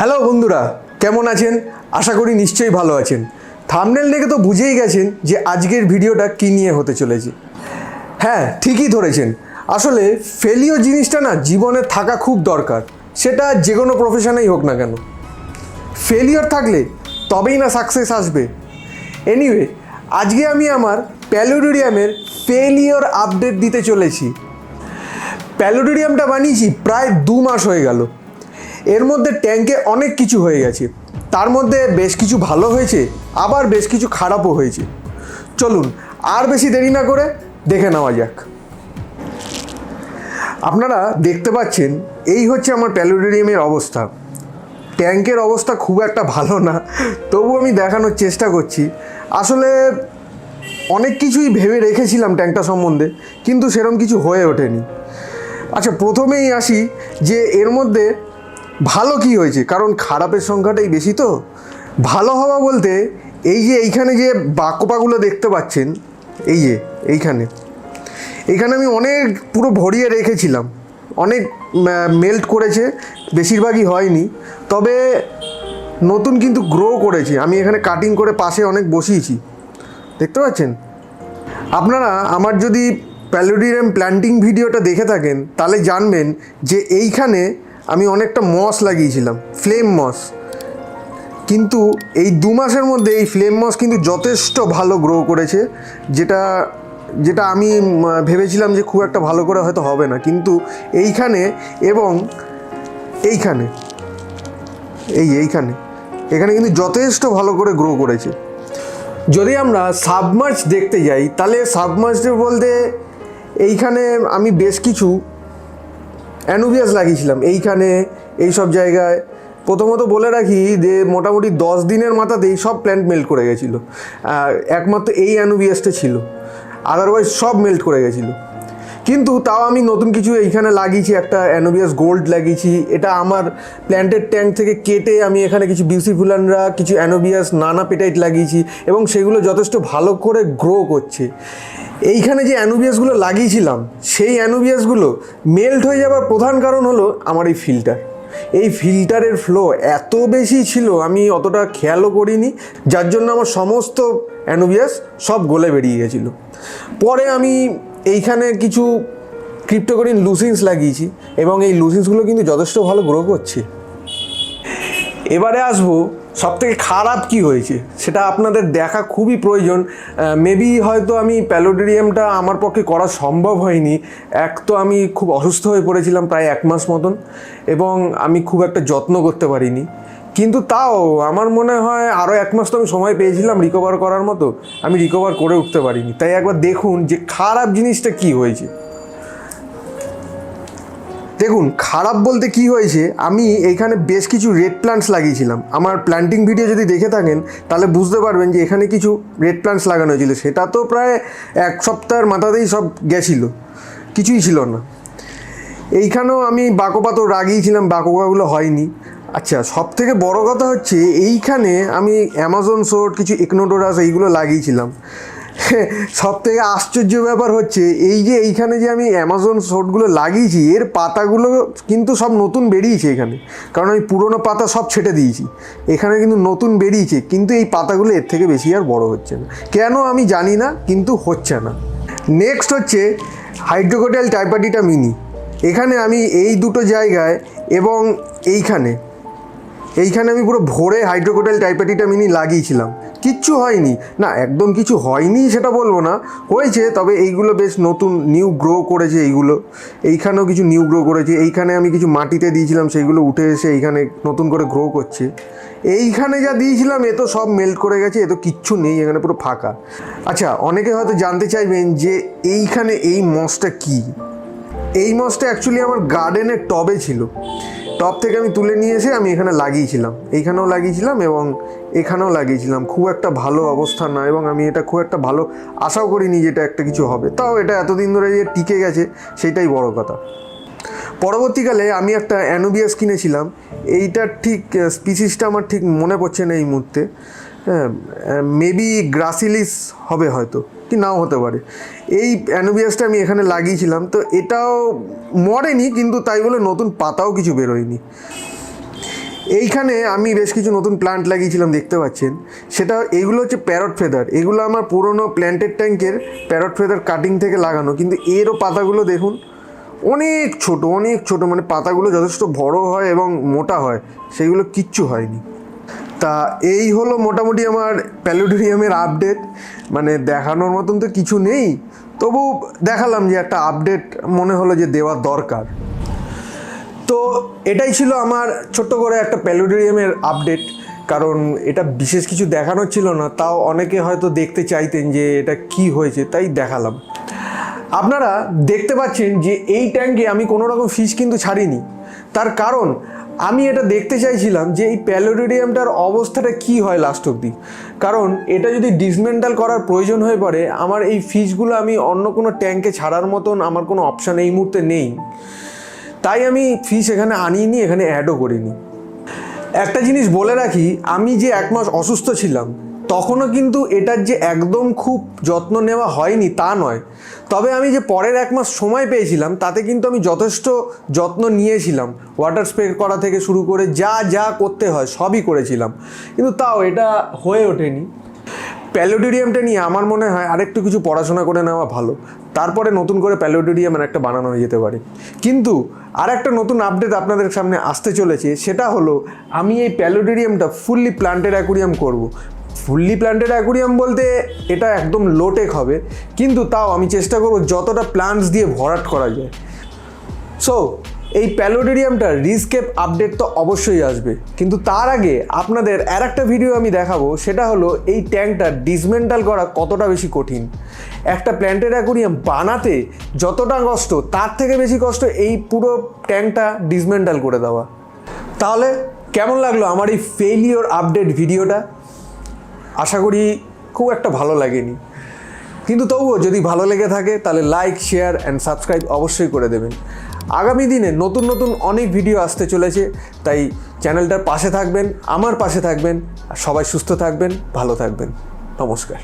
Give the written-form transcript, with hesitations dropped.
Hello বন্ধুরা, কেমন আছেন? আশা করি নিশ্চয়ই ভালো আছেন। থাম্বনেল দেখে তো বুঝেই গেছেন যে আজকের ভিডিওটা কী নিয়ে হতে চলেছে। হ্যাঁ, ঠিকই ধরেছেন। আসলে ফেলিওর জিনিসটা না জীবনে থাকা খুব দরকার, সেটা যে কোনো প্রফেশনেই হোক না কেন। ফেলিওর থাকলে তবেই না সাকসেস আসবে। এনিওয়ে, আজকে আমি আমার প্যালোডোরিয়ামের ফেলিওর আপডেট দিতে চলেছি। প্যালোডোরিয়ামটা বানিয়েছি প্রায় 2 মাস হয়ে গেল। এর মধ্যে ট্যাঙ্কে অনেক কিছু হয়ে গেছে, তার মধ্যে বেশ কিছু ভালো হয়েছে, আবার বেশ কিছু খারাপও হয়েছে। চলুন আর বেশি দেরি না করে দেখে নেওয়া যাক। আপনারা দেখতে পাচ্ছেন এই হচ্ছে আমার প্যালোডোরিয়ামের অবস্থা। ট্যাঙ্কের অবস্থা খুব একটা ভালো না, তবু আমি দেখানোর চেষ্টা করছি। আসলে অনেক কিছুই ভেবে রেখেছিলাম ট্যাঙ্কটা সম্বন্ধে, কিন্তু সেরকম কিছু হয়ে ওঠেনি। আচ্ছা, প্রথমেই আসি যে এর মধ্যে ভালো কি হয়েছে, কারণ খারাপের সংখ্যাটাই বেশি। তো ভালো হওয়া বলতে এই যে এইখানে যে বাঁকোপাগুলো দেখতে পাচ্ছেন, এই যে এইখানে আমি অনেক পুরো ভরিয়ে রেখেছিলাম, অনেক মেল্ট করেছে, বেশিরভাগই হয়নি, তবে নতুন কিন্তু গ্রো করেছে। আমি এখানে কাটিং করে পাশে অনেক বসিয়েছি, দেখতে পাচ্ছেন। আপনারা আমার যদি প্যালোডোরিয়াম প্ল্যান্টিং ভিডিওটা দেখে থাকেন তাহলে জানবেন যে এইখানে আমি অনেকটা মস লাগিয়েছিলাম, ফ্লেম মস। কিন্তু এই 2 মাসের মধ্যে এই ফ্লেম মস কিন্তু যথেষ্ট ভালো গ্রো করেছে, যেটা আমি ভেবেছিলাম যে খুব একটা ভালো করে হয়তো হবে না। কিন্তু এইখানে এবং এখানে কিন্তু যথেষ্ট ভালো করে গ্রো করেছে। যদি আমরা সাবমার্জ দেখতে যাই তাহলে সাবমার্জে বলতে এইখানে আমি বেশ কিছু অ্যানুবিয়াস লাগিয়েছিলাম এইখানে, এই সব জায়গায়। প্রথমত বলে রাখি যে মোটামুটি 10 দিনের মাথাতেই সব প্ল্যান্ট মেল্ট করে গেছিলো। একমাত্র এই অ্যানুবিয়াসটা ছিল, আদারওয়াইজ সব মেল্ট করে গেছিলো। কিন্তু তাও আমি নতুন কিছু এইখানে লাগিয়েছি, একটা অ্যানুবিয়াস গোল্ড লাগিয়েছি। এটা আমার প্ল্যান্টের ট্যাঙ্ক থেকে কেটে আমি এখানে কিছু বিউসিফুলানরা, কিছু অ্যানুবিয়াস নানা পেটাইট লাগিয়েছি এবং সেগুলো যথেষ্ট ভালো করে গ্রো করছে। এইখানে যে অ্যানুবিয়াসগুলো লাগিয়েছিলাম সেই অ্যানুবিয়াসগুলো মেল্ট হয়ে যাওয়ার প্রধান কারণ হলো আমার এই ফিল্টার। এই ফিল্টারের ফ্লো এত বেশি ছিল আমি অতটা খেয়ালও করিনি, যার জন্য আমার সমস্ত অ্যানুবিয়াস সব গলে বেরিয়ে গেছিলো। পরে আমি এইখানে কিছু ক্রিপ্টোকরিন লুসিন্স লাগিয়েছি এবং এই লুসিন্সগুলো কিন্তু যথেষ্ট ভালো গ্রো করছে। এবারে আসবো সবথেকে খারাপ কি হয়েছে, সেটা আপনাদের দেখা খুবই প্রয়োজন। মেবি হয়তো আমি প্যালোডোরিয়ামটা আমার পক্ষে করা সম্ভব হয়নি। এক তো আমি খুব অসুস্থ হয়ে পড়েছিলাম প্রায় 1 মাস মতন, এবং আমি খুব একটা যত্ন করতে পারিনি। কিন্তু তাও আমার মনে হয় আরও 1 মাস তো আমি সময় পেয়েছিলাম রিকভার করার মতো, আমি রিকভার করে উঠতে পারিনি। তাই একবার দেখুন যে খারাপ জিনিসটা কি হয়েছে। দেখুন খারাপ বলতে কি হয়েছে, আমি এইখানে বেশ কিছু রেড প্ল্যান্টস লাগিয়েছিলাম। আমার প্ল্যান্টিং ভিডিও যদি দেখে থাকেন তাহলে বুঝতে পারবেন যে এখানে কিছু রেড প্ল্যান্টস লাগানো হয়েছিল। সেটা তো প্রায় 1 সপ্তাহের মাথাতেই সব গেছিলো, কিছুই ছিল না। এইখানেও আমি বাঁকোপা তো লাগিয়েছিলাম, বাঁকোপাগুলো হয়নি। আচ্ছা, সব থেকে বড়ো কথা হচ্ছে এইখানে আমি অ্যামাজন সোর্ট, কিছু ইকনোডোরাস এইগুলো লাগিয়েছিলাম। সব থেকে আশ্চর্য ব্যাপার হচ্ছে এই যে এইখানে যে আমি অ্যামাজন সোর্টগুলো লাগিয়েছি এর পাতাগুলো কিন্তু সব নতুন বেরিয়েছে এখানে, কারণ আমি পুরোনো পাতা সব ছেটে দিয়েছি। এখানে কিন্তু নতুন বেরিয়েছে, কিন্তু এই পাতাগুলো এর থেকে বেশি আর বড় হচ্ছে না। কেন আমি জানি না, কিন্তু হচ্ছে না। নেক্সট হচ্ছে হাইড্রোকোটাইল টাইপাটিটা মিনি। এখানে আমি এই দুটো জায়গায় এবং এইখানে আমি পুরো ভরে হাইড্রোকোটাইল টাইপাটিটা মিনি লাগিয়েছিলাম, কিচ্ছু হয়নি। না, একদম কিছু হয়নি সেটা বলবো না, হয়েছে, তবে এইগুলো বেশ নতুন নিউ গ্রো করেছে। এইখানেও কিছু নিউ গ্রো করেছে। এইখানে আমি কিছু মাটিতে দিয়েছিলাম, সেইগুলো উঠে এসে এইখানে নতুন করে গ্রো করছে। এইখানে যা দিয়েছিলাম এ তো সব মেল্ট করে গেছে, এ তো কিচ্ছু নেই, এখানে পুরো ফাঁকা। আচ্ছা, অনেকে হয়তো জানতে চাইবেন যে এইখানে এই মসটা কী। এই মসটা অ্যাকচুয়ালি আমার গার্ডেনের টবে ছিল, টব থেকে আমি তুলে নিয়ে এসে আমি এখানে লাগিয়েছিলাম। এইখানেও লাগিয়েছিলাম এবং এখানেও লাগিয়েছিলাম। খুব একটা ভালো অবস্থা না, এবং আমি এটা খুব একটা ভালো আশাও করিনি যে এটা একটা কিছু হবে। তাও এটা এতদিন ধরে যে টিকে গেছে সেটাই বড় কথা। পরবর্তীকালে আমি একটা অ্যানুবিয়াস কিনেছিলাম। এইটার ঠিক স্পিসিসটা আমার ঠিক মনে পড়ছে না এই মুহূর্তে। হ্যাঁ, মেবি গ্রাসিলিস হবে হয়তো, কি নাও হতে পারে। এই অ্যানুবিয়াসটা আমি এখানে লাগিয়েছিলাম, তো এটাও মরেনি, কিন্তু তাই বলে নতুন পাতাও কিছু বেরোয়নি। এইখানে আমি বেশ কিছু নতুন প্লান্ট লাগিয়েছিলাম, দেখতে পাচ্ছেন। সেটা এইগুলো হচ্ছে প্যারট ফেদার। এগুলো আমার পুরনো প্ল্যান্টেড ট্যাঙ্কের প্যারট ফেদার কাটিং থেকে লাগানো, কিন্তু এরও পাতাগুলো দেখুন অনেক ছোট, মানে পাতাগুলো যথেষ্ট বড় হয় এবং মোটা হয়, সেগুলো কিচ্ছু হয়নি। তা এই হলো মোটামুটি আমার প্যালোডোরিয়ামের আপডেট। মানে দেখানোর মতন তো কিছু নেই, তবু দেখালাম যে একটা আপডেট মনে হলো যে দেওয়ার দরকার। তো এটাই ছিল আমার ছোট্ট করে একটা প্যালোডোরিয়ামের আপডেট, কারণ এটা বিশেষ কিছু দেখানোর ছিল না, তাও অনেকে হয়তো দেখতে চাইতেন যে এটা কি হয়েছে, তাই দেখালাম। আপনারা দেখতে পাচ্ছেন যে এই ট্যাঙ্কে আমি কোনো রকম ফিশ কিন্তু ছাড়িনি। তার কারণ আমি এটা দেখতে চাইছিলাম যে এই প্যালোডোরিয়ামটার অবস্থাটা কি হয় লাস্ট অবধি। কারণ এটা যদি ডিসমেন্টাল করার প্রয়োজন হয়ে পড়ে, আমার এই ফিশগুলো আমি অন্য কোনো ট্যাঙ্কে ছাড়ার মতন আমার কোনো অপশান এই মুহূর্তে নেই, তাই আমি ফিশ এখানে আনিনি, এখানে অ্যাডও করিনি। একটা জিনিস বলে রাখি, আমি যে 1 মাস অসুস্থ ছিলাম তখনও কিন্তু এটার যে একদম খুব যত্ন নেওয়া হয়নি তা নয়, তবে আমি যে পরের 1 মাস সময় পেয়েছিলাম তাতে কিন্তু আমি যথেষ্ট যত্ন নিয়েছিলাম। ওয়াটার স্প্রে করা থেকে শুরু করে যা যা করতে হয় সবই করেছিলাম, কিন্তু তাও এটা হয়ে ওঠেনি। প্যালোডোরিয়ামটা নিয়ে আমার মনে হয় আরেকটু কিছু পড়াশোনা করে নেওয়া ভালো, তারপরে নতুন করে প্যালোডোরিয়ামের একটা বানানো হয়ে যেতে পারে। কিন্তু আর একটা নতুন আপডেট আপনাদের সামনে আসতে চলেছে, সেটা হলো আমি এই প্যালোডোরিয়ামটা ফুললি প্লান্টেড অ্যাকুরিয়াম করব। ফুললি প্লান্টেড অ্যাকুরিয়াম বলতে এটা একদম লোটেক হবে, কিন্তু তাও আমি চেষ্টা করব যতটা প্লান্টস দিয়ে ভরাট করা যায়। সো এই প্যালোডোরিয়ামটার রিস্কেপ আপডেট তো অবশ্যই আসবে, কিন্তু তার আগে আপনাদের আর একটা ভিডিও আমি দেখাবো, সেটা হলো এই ট্যাঙ্কটা ডিসমেন্টাল করা কতটা বেশি কঠিন। একটা প্ল্যান্টেড অ্যাকুরিয়াম বানাতে যতটা কষ্ট, তার থেকে বেশি কষ্ট এই পুরো ট্যাঙ্কটা ডিসমেন্টাল করে দেওয়া। তাহলে কেমন লাগলো আমার এই ফেলিওর আপডেট ভিডিওটা? আশা করি খুব একটা ভালো লাগেনি, কিন্তু তবুও যদি ভালো লেগে থাকে তাহলে লাইক, শেয়ার অ্যান্ড সাবস্ক্রাইব অবশ্যই করে দেবেন। আগামী দিনে নতুন নতুন অনেক ভিডিও আসতে চলেছে, তাই চ্যানেলটার পাশে থাকবেন, আমার পাশে থাকবেন, আর সবাই সুস্থ থাকবেন, ভালো থাকবেন। নমস্কার।